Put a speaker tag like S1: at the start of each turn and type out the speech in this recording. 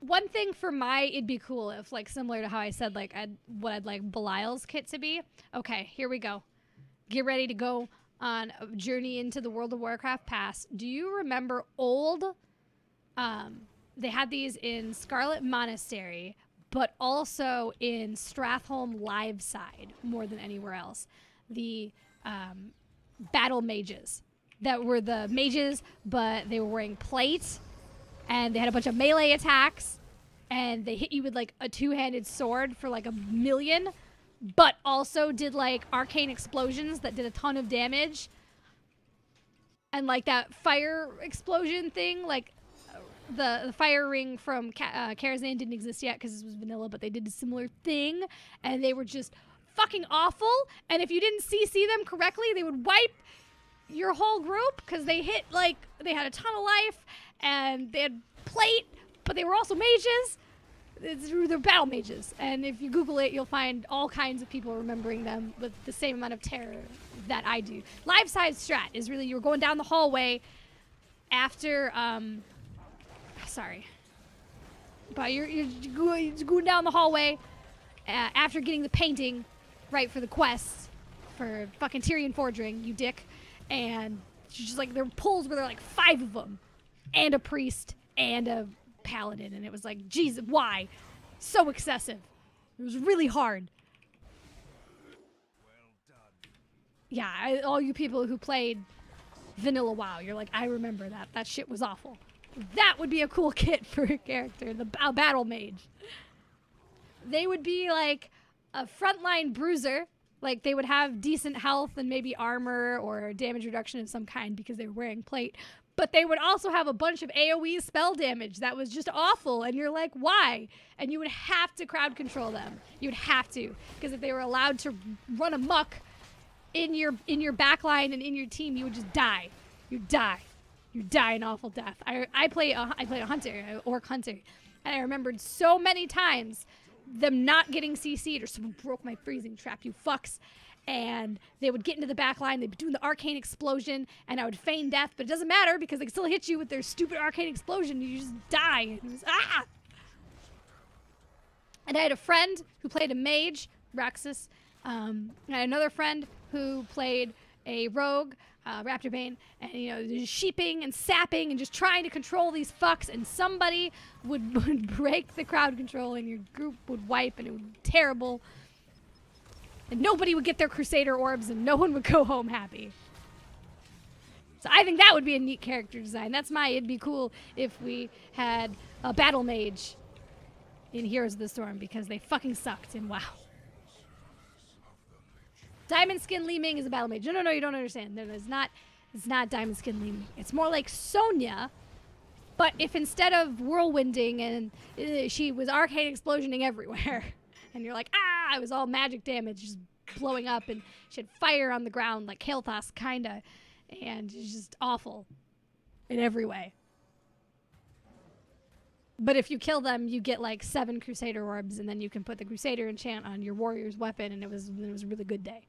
S1: one thing for it'd be cool if, like, similar to how I said, like, what I'd like Belial's kit to be. Okay, here we go. Get ready to go on a journey into the World of Warcraft past. Do you remember old, they had these in Scarlet Monastery, but also in Stratholme Live Side more than anywhere else. The battle mages that were the mages, but they were wearing plate, and they had a bunch of melee attacks, and they hit you with like a two-handed sword for like 1,000,000, but also did like arcane explosions that did a ton of damage. And like that fire explosion thing, like the fire ring from Karazhan didn't exist yet because this was vanilla, but they did a similar thing, and they were just fucking awful. And if you didn't CC them correctly, they would wipe your whole group because they hit, like, they had a ton of life and they had plate, but they were also mages. They're battle mages, and if you Google it, you'll find all kinds of people remembering them with the same amount of terror that I do. Live size strat is really, you were going down the hallway after, but you're going down the hallway after getting the painting right for the quest for fucking Tyrion Fordring, you dick, and just like, there were pulls where there were like 5 of them, and a priest, and a paladin, and it was like, Jesus, why? So excessive. It was really hard.
S2: Well done.
S1: Yeah, all you people who played vanilla WoW, you're like, I remember that. That shit was awful. That would be a cool kit for a character, the battle mage. They would be like a frontline bruiser. Like, they would have decent health and maybe armor or damage reduction of some kind because they were wearing plate. But they would also have a bunch of AoE spell damage that was just awful. And you're like, why? And you would have to crowd control them. You would have to. Because if they were allowed to run amok in your backline and in your team, you would just die. You'd die. You die an awful death. I play a hunter, an orc hunter. And I remembered so many times them not getting CC'd, or someone broke my freezing trap, you fucks. And they would get into the back line, they'd be doing the arcane explosion, and I would feign death, but it doesn't matter because they can still hit you with their stupid arcane explosion, and you just die. And it was, ah! And I had a friend who played a mage, Roxas. I had another friend who played a rogue, Raptorbane, and, you know, just sheeping and sapping and just trying to control these fucks, and somebody would break the crowd control, and your group would wipe, and it would be terrible. And nobody would get their Crusader orbs, and no one would go home happy. So I think that would be a neat character design. It'd be cool if we had a battle mage in Heroes of the Storm, because they fucking sucked in WoW. Diamond Skin Li Ming is a battle mage. No, you don't understand. No, it's not Diamond Skin Li Ming. It's more like Sonya, but if instead of whirlwinding and she was arcane explosioning everywhere. And you're like, ah, it was all magic damage, just blowing up, and she had fire on the ground, like Kael'thas, kinda, and it's just awful in every way. But if you kill them, you get like 7 Crusader orbs, and then you can put the Crusader enchant on your warrior's weapon, and it was a really good day.